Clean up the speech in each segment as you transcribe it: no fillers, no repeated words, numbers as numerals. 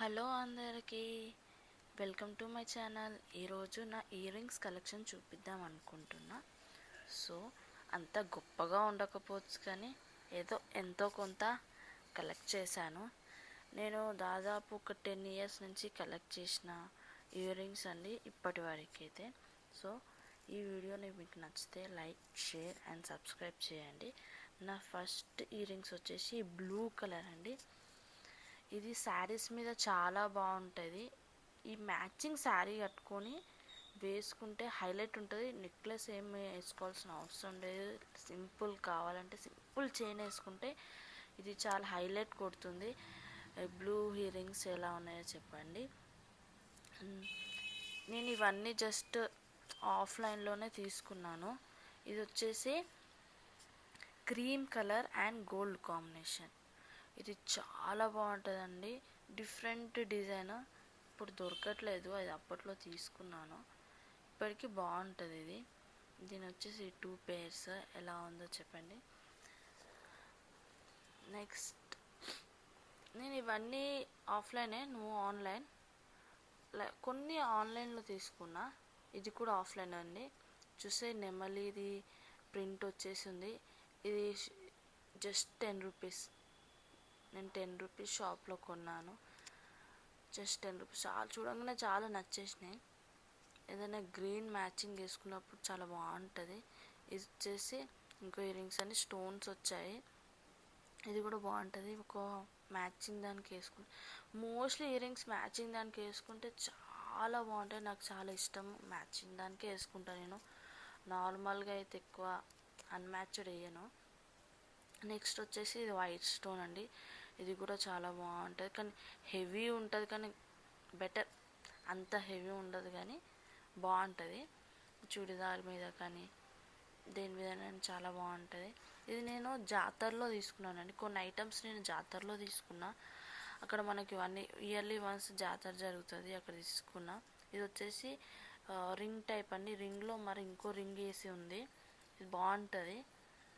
Hello అందరికీ, welcome to my channel. ఈరోజు నా ఇయర్ రింగ్స్ కలెక్షన్ చూపిద్దాం అనుకుంటున్నా. సో అంత గొప్పగా ఉండకపోవచ్చు కానీ ఏదో ఎంతో కొంత కలెక్ట్ చేశాను. నేను దాదాపు ఒక 10 ఇయర్స్ నుంచి కలెక్ట్ చేసిన ఇయర్ రింగ్స్ అండి ఇప్పటి వరకు అయితే. సో ఈ వీడియోని మీకు నచ్చితే లైక్, షేర్ అండ్ సబ్స్క్రైబ్ చేయండి. నా ఫస్ట్ ఇయర్ రింగ్స్ వచ్చేసి బ్లూ కలర్ అండి. ఇది శారీస్ మీద చాలా బాగుంటుంది. ఈ మ్యాచింగ్ శారీ కట్టుకొని వేసుకుంటే హైలైట్ ఉంటుంది. నెక్లెస్ ఏమి వేసుకోవాల్సిన అవసరం లేదు. సింపుల్ కావాలంటే సింపుల్ చైన్ వేసుకుంటే ఇది చాలా హైలైట్ కొడుతుంది. బ్లూ ఇయర్ రింగ్స్ ఎలా ఉన్నాయో చెప్పండి. నేను ఇవన్నీ జస్ట్ ఆఫ్లైన్లోనే తీసుకున్నాను. ఇది వచ్చేసి cream colour and gold combination. ఇది చాలా బాగుంటుందండి. డిఫరెంట్ డిజైన్ ఇప్పుడు దొరకట్లేదు, అది అప్పట్లో తీసుకున్నాను. ఇప్పటికీ బాగుంటుంది ఇది. దీని వచ్చేసి 2 pairs ఎలా ఉందో చెప్పండి. నెక్స్ట్ నేను ఇవన్నీ ఆఫ్లైనే, నువ్వు ఆన్లైన్. కొన్ని ఆన్లైన్లో తీసుకున్నా, ఇది కూడా ఆఫ్లైన్ అండి. చూసే నెమలిది ప్రింట్ వచ్చేసి ఉంది. ఇది జస్ట్ 10 రూపీస్. నేను 10 రూపీస్ షాప్లో కొన్నాను. Just 10 rupees. చాలా చూడంగానే చాలా నచ్చేసినాయి. ఏదైనా గ్రీన్ మ్యాచింగ్ వేసుకున్నప్పుడు చాలా బాగుంటుంది. ఇది వచ్చేసి ఇంకో ఇయర్ రింగ్స్ అన్ని స్టోన్స్ వచ్చాయి. ఇది కూడా బాగుంటుంది. ఒక మ్యాచింగ్ దానికి వేసుకుంటే, మోస్ట్లీ ఇయర్ రింగ్స్ మ్యాచింగ్ దానికి వేసుకుంటే చాలా బాగుంటాయి. నాకు చాలా ఇష్టం, మ్యాచింగ్ దానికే వేసుకుంటాను నేను. నార్మల్గా అయితే ఎక్కువ అన్మ్యాచ్డ్ వేయను. నెక్స్ట్ వచ్చేసి ఇది వైట్ స్టోన్ అండి. ఇది కూడా చాలా బాగుంటుంది, కానీ హెవీ ఉంటుంది. కానీ బెటర్, అంత హెవీ ఉండదు కానీ బాగుంటుంది. చూడిదార్ మీద కానీ దేని మీద చాలా బాగుంటుంది. ఇది నేను జాతరలో తీసుకున్నానండి. కొన్ని ఐటమ్స్ నేను జాతరలో తీసుకున్నా. అక్కడ మనకి ఇవన్నీ ఇయర్లీ వన్స్ జాతర జరుగుతుంది, అక్కడ తీసుకున్నా. ఇది వచ్చేసి రింగ్ టైప్ అండి. రింగ్లో మరి ఇంకో రింగ్ వేసి ఉంది. ఇది బాగుంటుంది.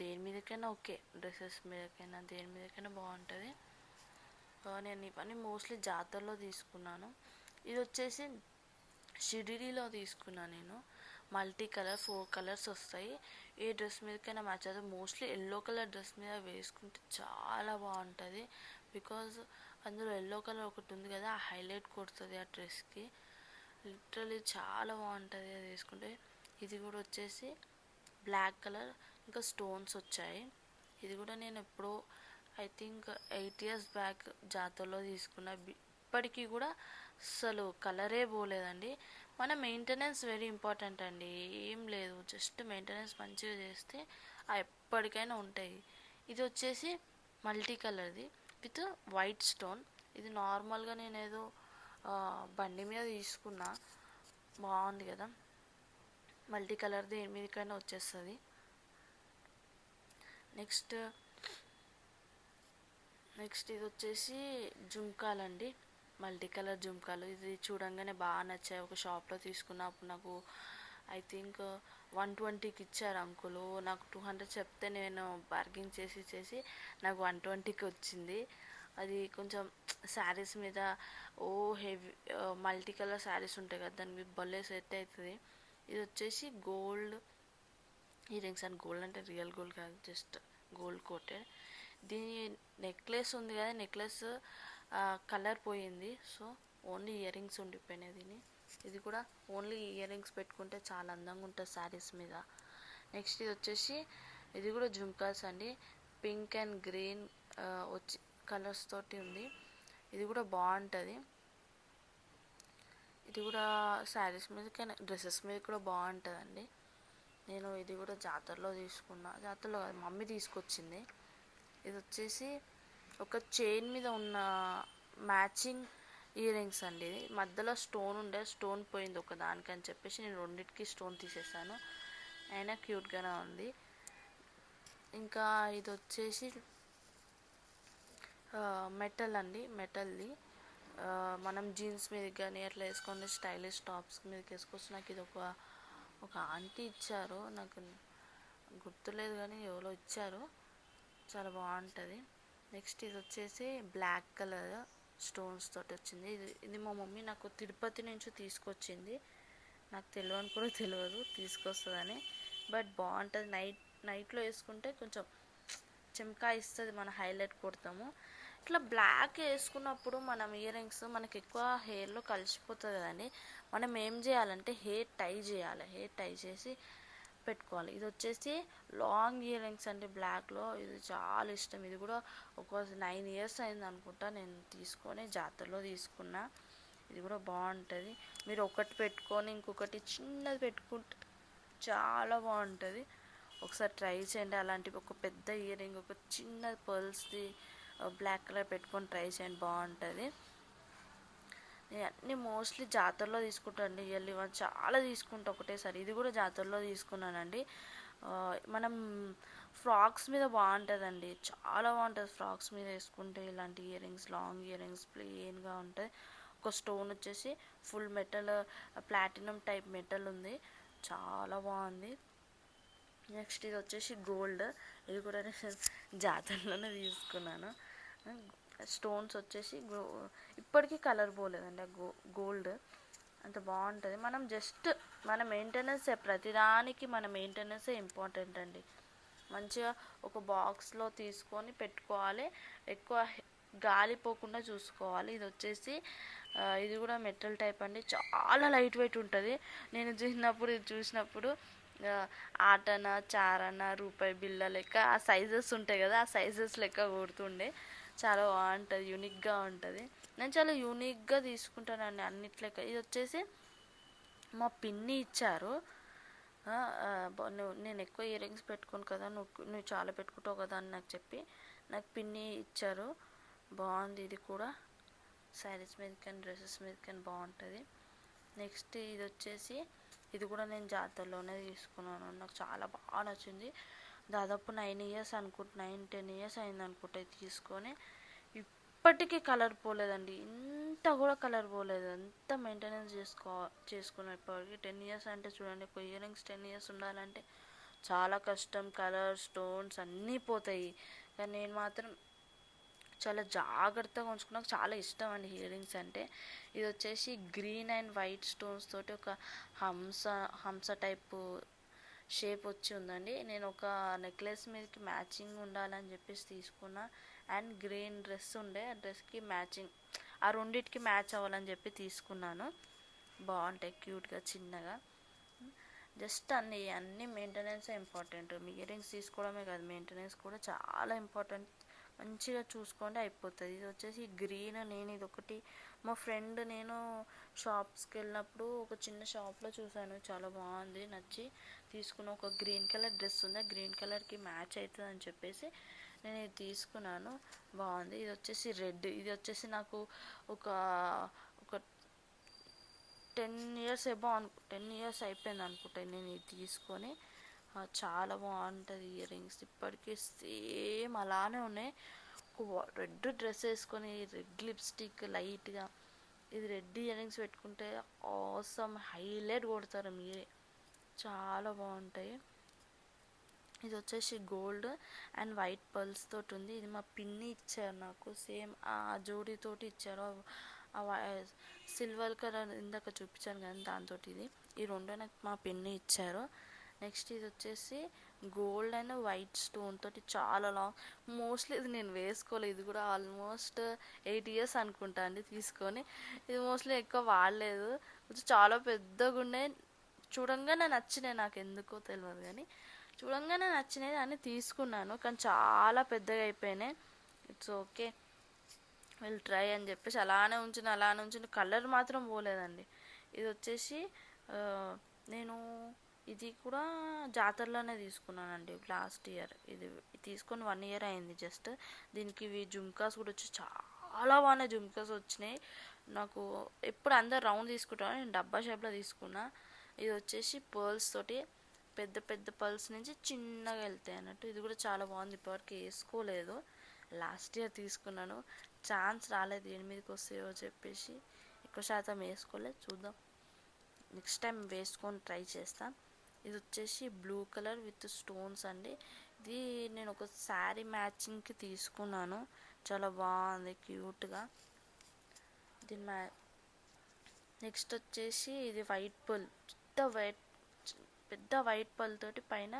దేని మీదకైనా ఓకే, డ్రెస్సెస్ మీదకైనా దేని మీదకైనా బాగుంటుంది. నేను ఇవన్నీ మోస్ట్లీ జాతరలో తీసుకున్నాను. ఇది వచ్చేసి షిరిడీలో తీసుకున్నాను నేను. మల్టీ కలర్ 4 కలర్స్ వస్తాయి. ఏ డ్రెస్ మీదకైనా మ్యాచ్ అవుతుంది. మోస్ట్లీ ఎల్లో కలర్ డ్రెస్ మీద వేసుకుంటే చాలా బాగుంటుంది. బికాజ్ అందులో ఎల్లో కలర్ ఒకటి ఉంది కదా, హైలైట్ కొడుతుంది ఆ డ్రెస్కి. లిటరలీ చాలా బాగుంటుంది అది వేసుకుంటే. ఇది కూడా వచ్చేసి బ్లాక్ కలర్, ఇంకా స్టోన్స్ వచ్చాయి. ఇది కూడా నేను ఎప్పుడో ఐ థింక్ 8 ఇయర్స్ బ్యాక్ జాతరలో తీసుకున్న. ఇప్పటికీ కూడా అసలు కలరే పోలేదండి. మన మెయింటెనెన్స్ వెరీ ఇంపార్టెంట్ అండి. ఏం లేదు, జస్ట్ మెయింటెనెన్స్ మంచిగా చేస్తే ఎప్పటికైనా ఉంటాయి. ఇది వచ్చేసి మల్టీ కలర్ది విత్ వైట్ స్టోన్. ఇది నార్మల్గా నేను ఏదో బండి మీద తీసుకున్నా. బాగుంది కదా, మల్టీ కలర్ దేని మీదకైనా వచ్చేస్తుంది. నెక్స్ట్ ఇది వచ్చేసి జుంకాలండి, మల్టీ కలర్ జుంకాలు. ఇది చూడంగానే బాగా నచ్చాయి. ఒక షాప్లో తీసుకున్నప్పుడు నాకు ఐ థింక్ 120కి ఇచ్చారు అంకులు. నాకు 200 చెప్తే నేను బార్గెన్ చేసి నాకు 120కి వచ్చింది. అది కొంచెం శారీస్ మీద హెవీ మల్టీ కలర్ శారీస్ ఉంటాయి కదా, దాని మీద భలే సెట్ అవుతుంది. ఇది వచ్చేసి gold ear rings and gold అంటే రియల్ గోల్డ్ కాదు, జస్ట్ గోల్డ్ కోటెడ్. దీని నెక్లెస్ ఉంది కదా, నెక్లెస్ కలర్ పోయింది. సో ఓన్లీ ఇయర్ రింగ్స్ ఉండిపోయినాయి దీన్ని. ఇది కూడా ఓన్లీ ఇయర్ రింగ్స్ పెట్టుకుంటే చాలా అందంగా ఉంటుంది శారీస్ మీద. నెక్స్ట్ ఇది వచ్చేసి ఇది కూడా జుంకాస్ అండి. పింక్ అండ్ గ్రీన్ వచ్చి కలర్స్ తోటి ఉంది. ఇది కూడా బాగుంటుంది. ఇది కూడా శారీస్ మీద కానీ డ్రెస్సెస్ మీద కూడా బాగుంటుందండి. నేను ఇది కూడా జాతరలో తీసుకున్నా. జాతరలో మమ్మీ తీసుకొచ్చింది. ఇది వచ్చేసి ఒక చైన్ మీద ఉన్న మ్యాచింగ్ ఇయర్ రింగ్స్ అండి. ఇది మధ్యలో స్టోన్ ఉండే, స్టోన్ పోయింది ఒక దానికి అని చెప్పేసి నేను రెండింటికి స్టోన్ తీసేసాను. అయినా క్యూట్గానే ఉంది. ఇంకా ఇది వచ్చేసి మెటల్ అండి. మెటల్ది మనం జీన్స్ మీదకి కానీ అట్లా వేసుకొని స్టైలిష్ టాప్స్ మీదకి వేసుకోవచ్చు. నాకు ఇది ఒక ఆంటీ ఇచ్చారు, నాకు గుర్తులేదు కానీ ఎవరో ఇచ్చారు. చాలా బాగుంటుంది. నెక్స్ట్ ఇది వచ్చేసి బ్లాక్ కలర్ స్టోన్స్ తోటి వచ్చింది. ఇది మా మమ్మీ నాకు తిరుపతి నుంచి తీసుకొచ్చింది. నాకు తెలియని కూడా తెలియదు తీసుకొస్తుందని. బట్ బాగుంటుంది. నైట్లో వేసుకుంటే కొంచెం చెమకా ఇస్తుంది, మన హైలైట్ కొడతాము. ఇట్లా బ్లాక్ వేసుకున్నప్పుడు మనం ఇయర్ రింగ్స్ మనకి ఎక్కువ హెయిర్లో కలిసిపోతుంది కదండి. మనం ఏం చేయాలంటే హెయిర్ టై చేయాలి. హెయిర్ టై చేసి పెట్టుకోవాలి. ఇది వచ్చేసి లాంగ్ ఇయర్ రింగ్స్ అండి బ్లాక్లో. ఇది చాలా ఇష్టం. ఇది కూడా ఒక 9 years అయింది అనుకుంటా నేను తీసుకొని, జాతరలో తీసుకున్నా. ఇది కూడా బాగుంటుంది. మీరు ఒకటి పెట్టుకొని ఇంకొకటి చిన్నది పెట్టుకుంటే చాలా బాగుంటుంది. ఒకసారి ట్రై చేయండి. అలాంటివి ఒక పెద్ద ఇయర్ రింగ్, ఒక చిన్న పర్ల్స్ది బ్లాక్ కలర్ పెట్టుకొని ట్రై చేయండి, బాగుంటుంది. నేను అన్నీ మోస్ట్లీ జాతరలో తీసుకుంటానండి. ఇయర్లీ వన్ చాలా తీసుకుంటా ఒకటేసారి. ఇది కూడా జాతరలో తీసుకున్నానండి. మనం ఫ్రాక్స్ మీద బాగుంటుందండి, చాలా బాగుంటుంది. ఫ్రాక్స్ మీద వేసుకుంటే ఇలాంటి ear rings, long ear rings ప్లెయిన్గా ఉంటాయి. ఒక స్టోన్ వచ్చేసి full metal, platinum type metal ఉంది, చాలా బాగుంది. నెక్స్ట్ ఇది వచ్చేసి గోల్డ్. ఇది కూడా నేను జాతరలోనే తీసుకున్నాను. స్టోన్స్ వచ్చేసి ఇప్పటికీ కలర్ పోలేదండి. గోల్డ్ అంత బాగుంటుంది. మనం జస్ట్ మన మెయింటెనెన్సే, ప్రతిదానికి మన మెయింటెనెన్సే ఇంపార్టెంట్ అండి. మంచిగా ఒక బాక్స్లో తీసుకొని పెట్టుకోవాలి. ఎక్కువ గాలి పోకుండా చూసుకోవాలి. ఇది వచ్చేసి ఇది కూడా మెటల్ టైప్ అండి, చాలా లైట్ వెయిట్ ఉంటుంది. నేను ఇది చూసినప్పుడు ఆటన, చారన, రూపాయి బిళ్ళ లెక్క ఆ సైజెస్ ఉంటాయి కదా, ఆ సైజెస్ లెక్క కొడుతుండే. చాలా బాగుంటుంది, యూనిక్గా ఉంటుంది. నేను చాలా యూనిక్గా తీసుకుంటానండి అన్నిట్లెక్క. ఇది వచ్చేసి మా పిన్ని ఇచ్చారు. నేను ఎక్కువ ఇయర్ రింగ్స్ పెట్టుకోను కదా, నువ్వు చాలా పెట్టుకుంటావు కదా అని నాకు పిన్ని ఇచ్చారు. బాగుంది. ఇది కూడా శారీస్ మీద కానీ డ్రెస్సెస్ మీద కానీ బాగుంటుంది. నెక్స్ట్ ఇది వచ్చేసి ఇది కూడా నేను జాతరలోనే తీసుకున్నాను. నాకు చాలా బాగా నచ్చింది. దాదాపు 9 years అనుకుంటా, 9-10 years అయింది అనుకుంటా ఇది తీసుకొని. ఇప్పటికీ కలర్ పోలేదండి, ఇంత కూడా కలర్ పోలేదు. ఎంత మెయింటెనెన్స్ చేసుకున్నాను ఇప్పటికి. 10 years అంటే చూడండి, ఒక ఇయర్ రింగ్స్ 10 years ఉండాలంటే చాలా కష్టం. కలర్, స్టోన్స్ అన్నీ పోతాయి. కానీ నేను మాత్రం చాలా జాగ్రత్తగా ఉంచుకున్నా. నాకు చాలా ఇష్టం అండి ఇయర్ రింగ్స్ అంటే. ఇది వచ్చేసి గ్రీన్ అండ్ వైట్ స్టోన్స్ తోటి ఒక హంస టైపు షేప్ వచ్చి ఉందండి. నేను ఒక నెక్లెస్ మీదకి మ్యాచింగ్ ఉండాలని చెప్పేసి తీసుకున్నా. అండ్ గ్రీన్ డ్రెస్ ఉండే, ఆ డ్రెస్కి మ్యాచింగ్, ఆ రెండింటికి మ్యాచ్ అవ్వాలని చెప్పి తీసుకున్నాను. బాగుంటాయి క్యూట్గా, చిన్నగా. జస్ట్ అన్నీ మెయింటెనెన్స్ ఇంపార్టెంట్. ఇయర్ రింగ్స్ తీసుకోవడమే కాదు, మెయింటెనెన్స్ కూడా చాలా ఇంపార్టెంట్. మంచిగా చూసుకోండి, అయిపోతుంది. ఇది వచ్చేసి గ్రీన్. నేను ఇది ఒకటి మా ఫ్రెండ్, నేను షాప్స్కి వెళ్ళినప్పుడు ఒక చిన్న షాప్లో చూసాను, చాలా బాగుంది, నచ్చి తీసుకున్న. ఒక గ్రీన్ కలర్ డ్రెస్ ఉంది, ఆ గ్రీన్ కలర్కి మ్యాచ్ అవుతుంది అని చెప్పేసి నేను ఇది తీసుకున్నాను. బాగుంది. ఇది వచ్చేసి రెడ్. ఇది వచ్చేసి నాకు ఒక 10 years 10 years అయిపోయింది అనుకుంటా నేను ఇది తీసుకొని. చాలా బాగుంటుంది ఇయర్ రింగ్స్. ఇప్పటికీ సేమ్ అలానే ఉన్నాయి. ఒక రెడ్ డ్రెస్ వేసుకొని, రెడ్ లిప్స్టిక్ లైట్గా, ఇది రెడ్ ఇయర్ రింగ్స్ పెట్టుకుంటే ఆసమ్ హైలైట్ కొడతారు మీరే. చాలా బాగుంటాయి. ఇది వచ్చేసి గోల్డ్ అండ్ వైట్ పర్ల్స్ తోటి ఉంది. ఇది మా పిన్ని ఇచ్చారు నాకు, సేమ్ ఆ జోడీతోటి ఇచ్చారు. సిల్వర్ కలర్ ఇందాక చూపించాను కదా, దాంతో ఈ రెండు నాకు మా పిన్ని ఇచ్చారు. నెక్స్ట్ ఇది వచ్చేసి గోల్డ్ అండ్ వైట్ స్టోన్ తోటి చాలా లాంగ్. మోస్ట్లీ ఇది నేను వేసుకోలేదు. ఇది కూడా ఆల్మోస్ట్ 8 years అనుకుంటా అండి తీసుకొని. ఇది మోస్ట్లీ ఎక్కువ వాడలేదు. చాలా పెద్దగా ఉన్నాయి. చూడంగానే నచ్చినాయి, నాకు ఎందుకో తెలియదు కానీ చూడంగానే నచ్చినాయి అని తీసుకున్నాను. కానీ చాలా పెద్దగా అయిపోయినాయి. ఇట్స్ ఓకే, వీళ్ళు ట్రై అని చెప్పేసి అలానే ఉంచిన కలర్ మాత్రం పోలేదండి. ఇది వచ్చేసి నేను ఇది కూడా జాతరలోనే తీసుకున్నానండి లాస్ట్ ఇయర్. ఇది తీసుకొని 1 year అయింది జస్ట్. దీనికి ఇవి జుమ్కాస్ కూడా వచ్చి చాలా బాగున్నాయి. జుమ్కాస్ వచ్చినాయి నాకు. ఎప్పుడు అందరు రౌండ్ తీసుకుంటాను, నేను డబ్బా షేప్లో తీసుకున్నా. ఇది వచ్చేసి పర్ల్స్ తోటి, పెద్ద పెద్ద పర్ల్స్ నుంచి చిన్నగా వెళ్తాయి అన్నట్టు. ఇది కూడా చాలా బాగుంది. ఇప్పటివరకు వేసుకోలేదు, లాస్ట్ ఇయర్ తీసుకున్నాను. ఛాన్స్ రాలేదు దేని మీదకి వస్తాయో చెప్పేసి, ఎక్కువ శాతం వేసుకోలేదు. చూద్దాం, నెక్స్ట్ టైం వేసుకొని ట్రై చేస్తాను. ఇది వచ్చేసి బ్లూ కలర్ విత్ స్టోన్స్ అండి. ఇది నేను ఒక శారీ మ్యాచింగ్కి తీసుకున్నాను. చాలా బాగుంది, క్యూట్గా. దీని నెక్స్ట్ వచ్చేసి ఇది వైట్ పర్ల్, పెద్ద వైట్ పర్ల్ తోటి పైన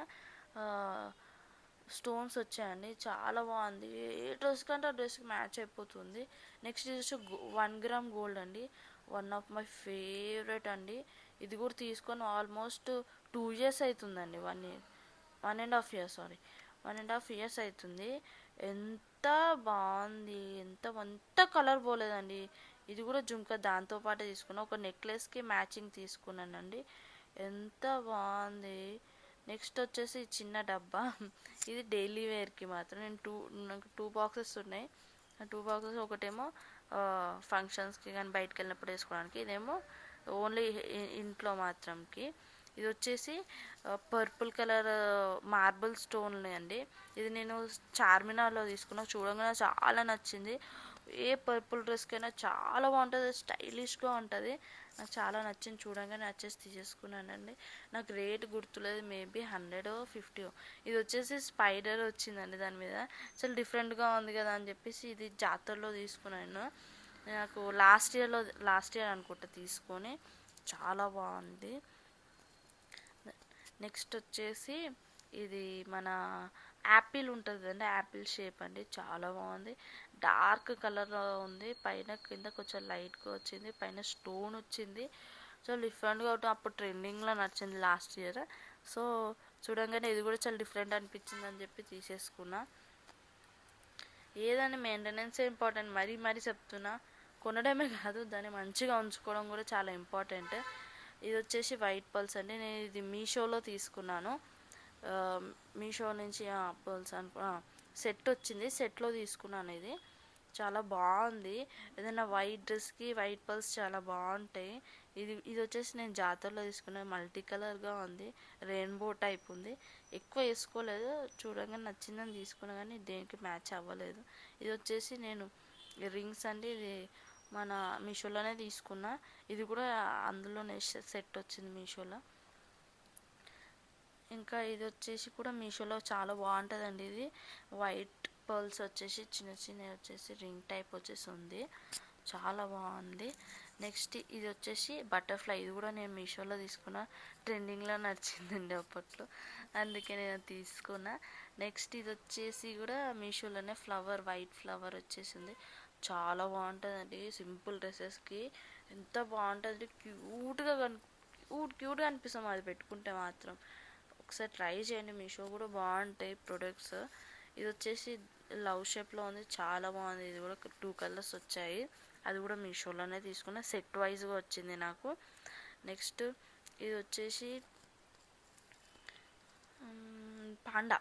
స్టోన్స్ వచ్చాయండి. చాలా బాగుంది, ఏ డ్రెస్ కంటే ఆ డ్రెస్కి మ్యాచ్ అయిపోతుంది. నెక్స్ట్ ఇది వచ్చి 1 గ్రామ్ గోల్డ్ అండి, వన్ ఆఫ్ మై ఫేవరెట్ అండి. ఇది కూడా తీసుకొని ఆల్మోస్ట్ 2 years అవుతుందండి, 1 year, 1.5 years, సారీ, 1.5 years అవుతుంది. ఎంత బాగుంది, ఎంత కలర్ పోలేదండి. ఇది కూడా జుంకా దాంతోపాటే తీసుకున్నా, ఒక నెక్లెస్కి మ్యాచింగ్ తీసుకున్నానండి. ఎంత బాగుంది. నెక్స్ట్ వచ్చేసి చిన్న డబ్బా, ఇది డైలీ వేర్కి మాత్రం. నాకు 2 boxes ఉన్నాయి. ఆ 2 boxes ఒకటేమో ఫంక్షన్స్కి కానీ బయటకు వెళ్ళినప్పుడు వేసుకోవడానికి, ఇదేమో ఓన్లీ ఇంట్లో మాత్రంకి. ఇది వచ్చేసి పర్పుల్ కలర్ మార్బుల్ స్టోన్ అండి. ఇది నేను చార్మినార్లో తీసుకున్నా, చూడంగానే చాలా నచ్చింది. ఏ పర్పుల్ డ్రెస్కైనా చాలా బాగుంటుంది, స్టైలిష్గా ఉంటుంది. నాకు చాలా నచ్చింది, చూడంగానే నచ్చేసి తీసేసుకున్నానండి. నాకు రేట్ గుర్తులేదు, మేబీ 100 or 50. ఇది వచ్చేసి స్పైడర్ వచ్చిందండి దాని మీద, అసలు డిఫరెంట్గా ఉంది కదా అని చెప్పేసి ఇది జాతరలో తీసుకున్నాను. నాకు లాస్ట్ ఇయర్ అనుకుంటా తీసుకొని, చాలా బాగుంది. నెక్స్ట్ వచ్చేసి ఇది మన యాపిల్ ఉంటుంది కదండి, యాపిల్ షేప్ అండి, చాలా బాగుంది. డార్క్ కలర్లో ఉంది, పైన కింద కొంచెం లైట్గా వచ్చింది, పైన స్టోన్ వచ్చింది. చాలా డిఫరెంట్గా ఉంటుంది, అప్పుడు ట్రెండింగ్లో నచ్చింది లాస్ట్ ఇయర్. సో చూడంగానే ఇది కూడా చాలా డిఫరెంట్ అనిపించింది అని చెప్పి తీసేసుకున్నా. ఏదని మెయింటెనెన్స్ ఇంపార్టెంట్, మరీ చెప్తున్నా. కొనడమే కాదు, దాన్ని మంచిగా ఉంచుకోవడం కూడా చాలా ఇంపార్టెంట్. ఇది వచ్చేసి వైట్ పల్స్ అండి, నేను ఇది మీషోలో తీసుకున్నాను. మీషో నుంచి పర్ల్స్ సెట్ వచ్చింది, సెట్లో తీసుకున్నాను. ఇది చాలా బాగుంది, ఏదైనా వైట్ డ్రెస్కి వైట్ పర్ల్స్ చాలా బాగుంటాయి. ఇది వచ్చేసి నేను జాతరలో తీసుకున్నాను, మల్టీ కలర్గా ఉంది, రెయిన్బో టైప్ ఉంది. ఎక్కువ వేసుకోలేదు, చూడగానే నచ్చిందని తీసుకున్నా కానీ దేనికి మ్యాచ్ అవ్వలేదు. ఇది వచ్చేసి నేను రింగ్స్ అండి, ఇది మన మీషోలోనే తీసుకున్నా. ఇది కూడా అందులోనే సెట్ వచ్చింది మీషోలో. ఇంకా ఇది వచ్చేసి కూడా మీషోలో చాలా బాగుంటుందండి. ఇది వైట్ పర్ల్స్ వచ్చేసి చిన్న వచ్చేసి రింగ్ టైప్ వచ్చేసి ఉంది, చాలా బాగుంది. నెక్స్ట్ ఇది వచ్చేసి బటర్ఫ్లై, ఇది కూడా నేను మీషోలో తీసుకున్నా, ట్రెండింగ్లో నడిచిందండి అప్పట్లో, అందుకే నేను తీసుకున్నా. నెక్స్ట్ ఇది వచ్చేసి కూడా మీషోలోనే ఫ్లవర్, వైట్ ఫ్లవర్ వచ్చేసింది, చాలా బాగుంటుందండి. సింపుల్ డ్రెస్సెస్కి ఎంత బాగుంటుంది, క్యూట్గా అనిపిస్తాం అది పెట్టుకుంటే మాత్రం. ఒకసారి ట్రై చేయండి, మీషో కూడా బాగుంటాయి ప్రొడక్ట్స్. ఇది వచ్చేసి లవ్ షేప్లో ఉంది, చాలా బాగుంది. ఇది కూడా 2 colors వచ్చాయి, అది కూడా మీషోలోనే తీసుకున్న, సెట్ వైజ్గా వచ్చింది నాకు. నెక్స్ట్ ఇది వచ్చేసి పాండా,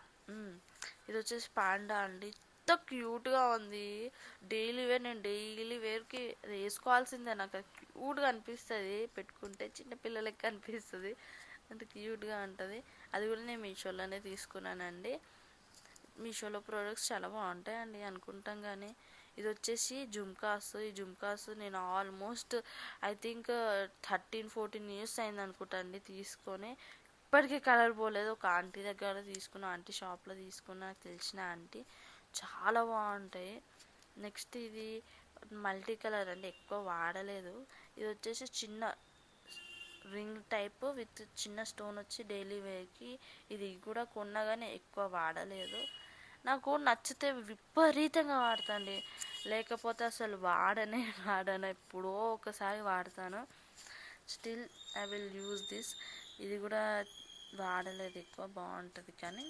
ఇది వచ్చేసి పాండా అండి, ఎంత క్యూట్గా ఉంది. నేను డైలీ వేర్కి వేసుకోవాల్సిందే, నాకు క్యూట్గా అనిపిస్తుంది పెట్టుకుంటే, చిన్నపిల్లలకి అనిపిస్తుంది, అంత క్యూట్గా ఉంటుంది. అది కూడా నేను మీషోలోనే తీసుకున్నానండి. మీషోలో ప్రోడక్ట్స్ చాలా బాగుంటాయండి అనుకుంటాం కానీ. ఇది వచ్చేసి జుమ్కాస్, ఈ జుమ్కాస్ నేను ఆల్మోస్ట్ ఐ థింక్ 13-14 years అయింది అనుకుంటా అండి తీసుకొని, ఇప్పటికీ కలర్ పోలేదు. ఒక ఆంటీ దగ్గర తీసుకున్న, ఆంటీ షాప్లో తీసుకున్న, నాకు తెలిసిన ఆంటీ, చాలా బాగుంటాయి. నెక్స్ట్ ఇది మల్టీ కలర్ అండి, ఎక్కువ వాడలేదు. ఇది వచ్చేసి చిన్న రింగ్ టైప్ విత్ చిన్న స్టోన్ వచ్చి డైలీ వేర్కి, ఇది కూడా కొన్నా కానీ ఎక్కువ వాడలేదు. నాకు నచ్చితే విపరీతంగా వాడతాండి, లేకపోతే అసలు వాడను, ఎప్పుడో ఒకసారి వాడతాను. Still I will use this. ఇది కూడా వాడలేదు ఎక్కువ, బాగుంటుంది కానీ.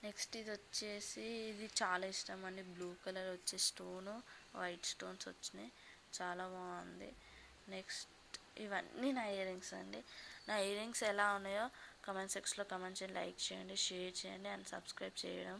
నెక్స్ట్ ఇది వచ్చేసి ఇది చాలా ఇష్టం అండి, బ్లూ కలర్ వచ్చే స్టోను, వైట్ స్టోన్స్ వచ్చినాయి, చాలా బాగుంది. నెక్స్ట్ ఇవన్నీ నా ఇయర్ రింగ్స్ అండి. నా ఇయర్ రింగ్స్ ఎలా ఉన్నాయో కమెంట్ సెక్షన్లో కమెంట్ చేయండి, లైక్ చేయండి, షేర్ చేయండి అండ్ సబ్స్క్రైబ్ చేయడం